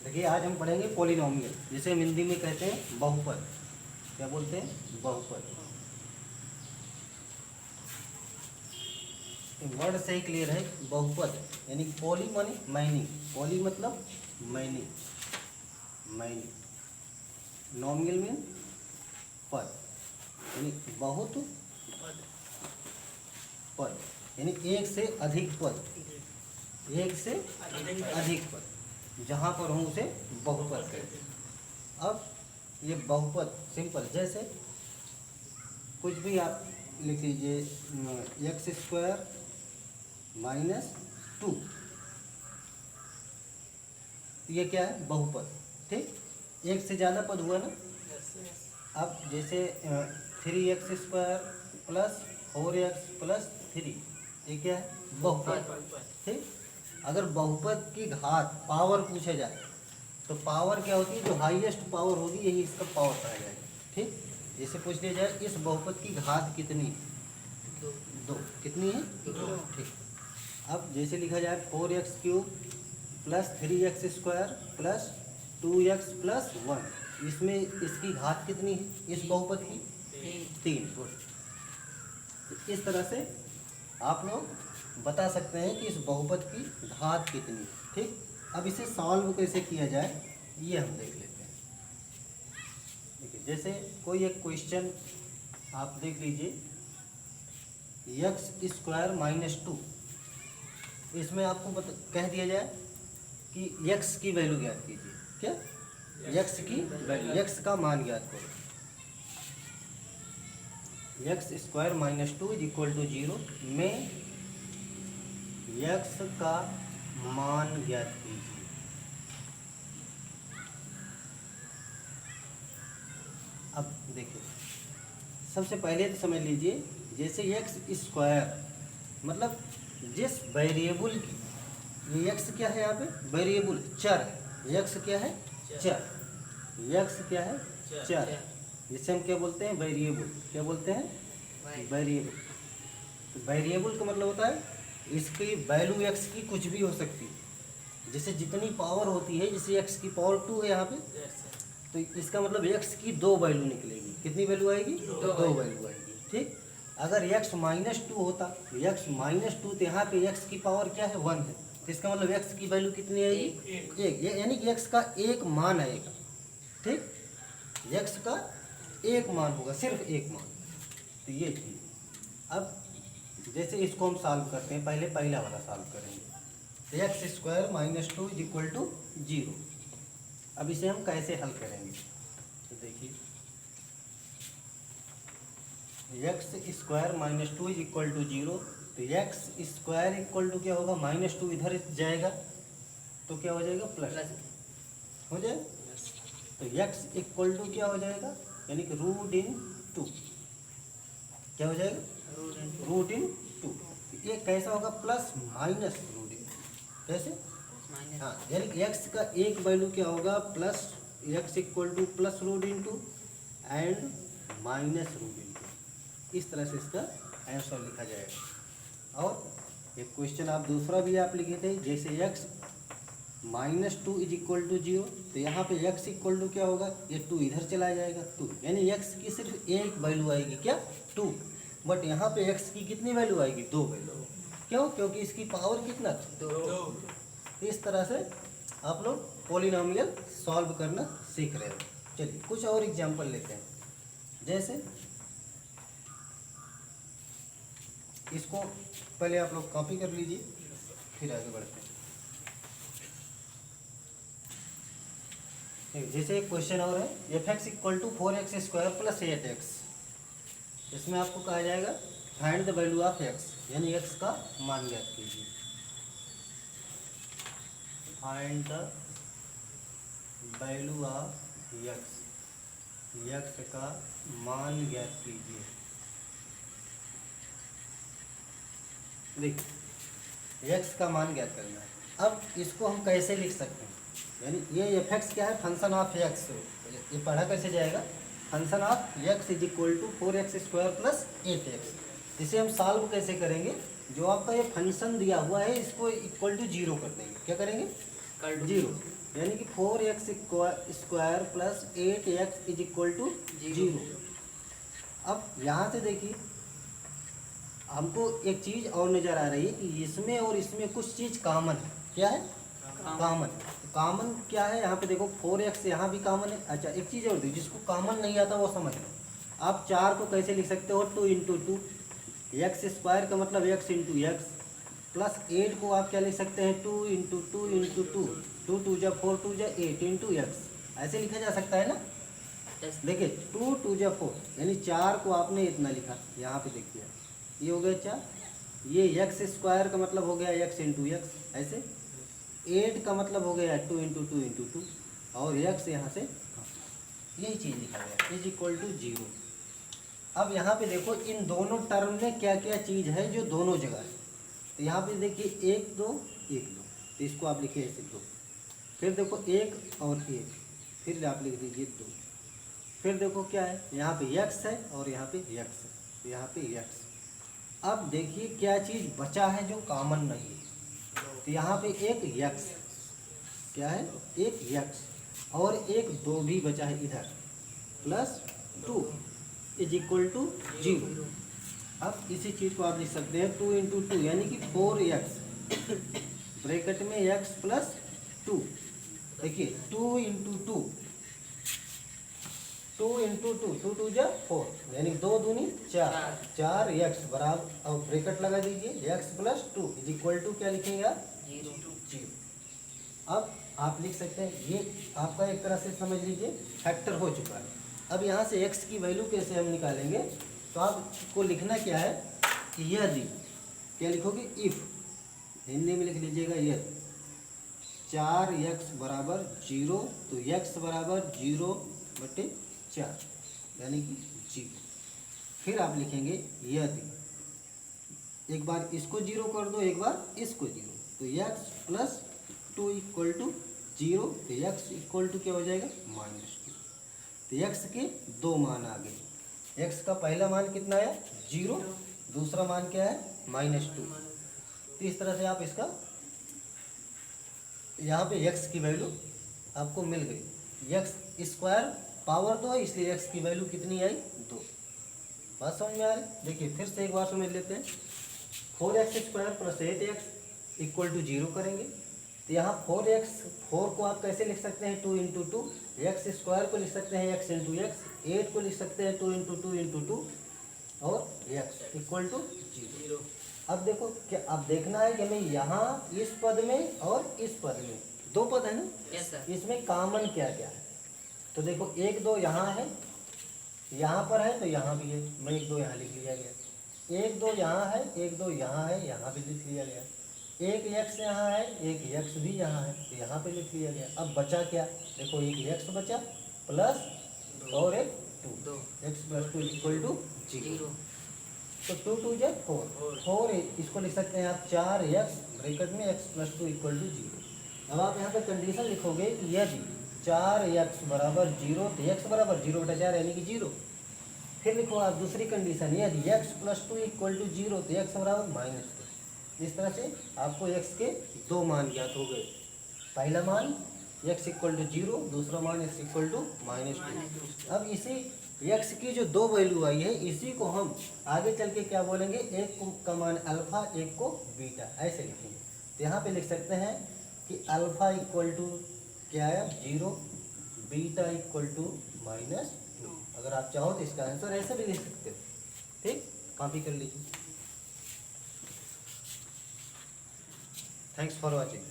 देखिए आज हम पढ़ेंगे पॉलिनोमियल, जिसे हम हिंदी में कहते हैं बहुपद। क्या बोलते हैं? बहुपद। वर्ड से ही क्लियर है, बहुपद यानी पॉली माने मैनी, पॉली मतलब मैनी, मैनी, नॉमियल मीन पद, यानी बहुत पद, यानी एक से अधिक पद, एक से अधिक पद, जहाँ पर हूँ उसे बहुपद कहते हैं। अब ये बहुपद सिंपल, जैसे कुछ भी आप लिख लीजिए, एक्स स्क्वायर माइनस 2, ये क्या है? बहुपद। ठीक, एक से ज़्यादा पद हुआ ना। अब जैसे 3x² प्लस 4x+3, ये क्या है? बहुपद। ठीक, अगर बहुपद की घात पावर पूछे जाए तो पावर क्या होती है? जो हाईएस्ट पावर होगी यही इसका पावर कहा जाएगा। ठीक, जैसे पूछ लिया जाए इस बहुपद की घात कितनी है? 2। कितनी है? 2। ठीक, अब जैसे लिखा जाए 4x³ plus 3x² plus 2x+1, इसमें इसकी घात कितनी है इस बहुपद की? 3। गुड। इस तरह से आप लोग बता सकते हैं कि इस बहुपद की घात कितनी है। ठीक, अब इसे सॉल्व कैसे किया जाए ये हम देख लेते हैं। देखिए, जैसे कोई एक क्वेश्चन आप देख लीजिए, x² माइनस 2, इसमें आपको कह दिया जाए कि x की वैल्यू ज्ञात कीजिए। क्या? x की वैल्यू, x का मान ज्ञात करो। x² minus 2 is equal to 0 में x का मान ज्ञात कीजिए। अब देखिए, सबसे पहले तो समझ लीजिए, जैसे x² मतलब जिस वेरिएबल की, ये x क्या है? यहाँ पे वेरिएबल चर है। x क्या है? चर। x क्या है? चर, जिसे हम क्या बोलते हैं? वेरिएबल। क्या बोलते हैं? वेरिएबल। तो वेरिएबल का मतलब होता है इसकी वैल्यू x की कुछ भी हो सकती है। जैसे जितनी पावर होती है, जैसे x की पावर 2 है यहाँ पे, तो इसका मतलब x की 2 वैल्यू निकलेगी। कितनी वैल्यू आएगी? 2 वैल्यू आएगी। ठीक, अगर x माइनस 2 होता, x माइनस 2, तो यहाँ पे x की पावर क्या है? 1 है, तो इसका मतलब x की वैल्यू कितनी आएगी? 1, यानी कि x का एक मान आएगा। ठीक, x का एक मान होगा, सिर्फ एक मान। तो ये चीज़। अब जैसे इसको हम सॉल्व करते हैं, पहले पहला वाला सॉल्व करेंगे। x² minus 2 is equal to 0। अब इसे हम कैसे हल करेंगे? तो देखिए, x² minus 2 is equal to 0, तो x² इक्वल टू क्या होगा? माइनस 2 इधर जाएगा तो क्या हो जाएगा? प्लस हो जाए। तो x इक्वल टू क्या हो जाएगा? यानी कि √2। क्या हो जाएगा? √2। ये कैसा होगा? Plus minus √2। कैसे? हाँ, यानी कि x का एक वैल्यू क्या होगा? Plus, x equal two plus √2 and minus √2। इस तरह से इसका आंसर लिखा जाएगा। और एक क्वेश्चन आप दूसरा भी आप लिखे थे, जैसे x minus 2 is equal to 0, तो यहाँ पे x इक्वल टू क्या होगा? ये 2 इधर चला जाएगा, 2, यानी x की सिर्फ एक वैल्यू आएगी। क्या? 2। बट यहाँ पे x की कितनी वैल्यू आएगी? 2 वैल्यू। क्यों? क्योंकि इसकी पावर कितना? 2। इस तरह से आप लोग पॉलिनोमियल सॉल्व करना सीख रहे हो। चलिए कुछ और एग्जांपल लेते हैं। जैसे इसको पहले आप लोग कॉपी कर लीजिए, फिर आगे बढ़ते हैं। जैसे एक क्वेश्चन और है, f(x) equal to 4x² plus 8x। इसमें आपको कहा जाएगा find the value of x, यानी x का मान ज्ञात कीजिए। Find the value of x, x का मान ज्ञात कीजिए। देखिए, x का मान ज्ञात करना है। अब इसको हम कैसे लिख सकते हैं? यानी ये f(x) क्या है? Function of x। ये पढ़ा कैसे जाएगा? Function of x is equal to 4x² plus 8x। इसे हम सॉल्व कैसे करेंगे? जो आपका ये फंक्शन दिया हुआ है, इसको इक्वल टू 0 कर देंगे। क्या करेंगे? 0। यानी कि 4x square plus 8x is equal to 0। अब यहाँ से देखिए हमको एक चीज़ और नज़र आ रही है कि इसमें और इसमें कुछ चीज़ कॉमन है। क्या है? कॉमन। कॉमन क्या है? यहाँ पे देखो 4x यहाँ भी कॉमन है। अच्छा एक चीज़ और देखो, जिसको कॉमन नहीं आता वो समझ लो। आप 4 को कैसे लिख सकते हो? 2 इंटू 2, एक्स स्क्वायर का मतलब x इंटू एक्स, प्लस 8 को आप क्या लिख सकते हैं? 2 इंटू 2 इंटू 2, 2 2 जा 4 2 जा 8 इंटू एक्स, ऐसे लिखा जा सकता है ना। देखिए 2 2 जा 4, यानी 4 को आपने इतना लिखा, यहाँ पे देखिए ये हो गया 4, ये एक्स स्क्वायर का मतलब हो गया x इंटू एक्स, ऐसे 8 का मतलब हो गया 2 इंटू 2 इंटू 2, और x यहाँ से यही चीज़ लिखा गया इज इक्वल टू 0। अब यहाँ पे देखो इन दोनों टर्म में क्या क्या चीज़ है जो दोनों जगह है। तो यहाँ पे देखिए 1 2 1 2, तो इसको आप लिखिए ऐसे 2, फिर देखो 1 और 1, फिर आप लिख दीजिए 2, फिर देखो क्या है यहाँ पे x है और यहाँ पे x है, तो यहाँ पे x। अब देखिए क्या चीज़ बचा है जो कॉमन नहीं है। तो यहाँ पे एक x, क्या है? एक x और एक 2 भी बचा है इधर, प्लस 2 इज इक्वल टू 0। अब इसी चीज़ को आप लिख सकते हैं 2 इंटू 2 यानी कि 4x ब्रैकेट में x प्लस 2। देखिए 2 इंटू 2, 2 इंटू 2, 2 2 जा 4, यानी 2 दूनी 4, 4x बराबर, और ब्रैकेट लगा दीजिए x plus 2 is equal to क्या लिखेंगे आप? 0। अब आप लिख सकते हैं, ये आपका एक तरह से समझ लीजिए फैक्टर हो चुका है। अब यहाँ से x की वैल्यू कैसे हम निकालेंगे? तो आपको लिखना क्या है कि यदि, क्या लिखोगे? इफ, हिंदी में लिख लीजिएगा यदि 4x बराबर 0, तो x बराबर 0/4 यानी कि 0। फिर आप लिखेंगे यदि, एक बार इसको 0 कर दो, एक बार इसको 0, तो x प्लस 2 इक्वल टू 0, तो x इक्वल टू क्या हो जाएगा? -2। तो x के 2 मान आ गए। x का पहला मान कितना है? 0, दूसरा मान क्या है? -2। तो इस तरह से आप इसका, यहाँ पे x की वैल्यू आपको मिल गई। x स्क्वायर पावर 2 है, इसलिए x की वैल्यू कितनी आई? 2। बात समझ में आ रही? देखिए फिर से एक बार समझ लेते हैं। 4x square plus 8x equal to 0 करेंगे, तो यहाँ 4 को आप कैसे लिख सकते हैं? 2 इंटू 2, एक्स स्क्वायर को लिख सकते हैं x इंटू एक्स, 8 को लिख सकते हैं 2 इंटू 2 इंटू 2, और x इक्वल टू 0। अब देखो क्या, अब देखना है कि हमें यहाँ इस पद में और इस पद में, 2 पद है ना, यस सर। इसमें कॉमन क्या क्या है? तो देखो 1 2 यहाँ है, यहाँ पर है, तो यहाँ भी है, मैं 1 2 यहाँ लिख लिया गया। 1 2 यहाँ है, 1 2 यहाँ है, यहाँ भी लिख लिया गया। एक x यहाँ है, एक x भी यहाँ है, तो यहाँ पे लिख लिया गया। अब बचा क्या? देखो एक x बचा प्लस और एक 2, x प्लस 2 इक्वल टू 0। तो 2 2 जा 4, इसको लिख सकते हैं आप 4x ब्रैकेट में x प्लस 2 इक्वल टू 0। अब आप यहाँ पे कंडीशन लिखोगे कि यदि 4x बराबर 0, तो x बराबर 0/4 यानी कि 0। फिर लिखो आप दूसरी कंडीशन, यदि x प्लस 2 इक्वल टू 0, तो x बराबर -2। इस तरह से आपको x के 2 मान ज्ञात हो गए। पहला मान x इक्वल टू 0, दूसरा मान x इक्वल टू -2। अब इसी x की जो 2 वैल्यू आई है, इसी को हम आगे चल के क्या बोलेंगे? एक का मान अल्फा, एक को बीटा, ऐसे लिखेंगे। तो यहाँ पे लिख सकते हैं कि अल्फा इक्वल टू क्या है? 0, बीटा इक्वल टू -2। अगर आप चाहो तो इसका आंसर ऐसे भी लिख सकते हो। ठीक, कॉपी कर लीजिए। Thanks for watching.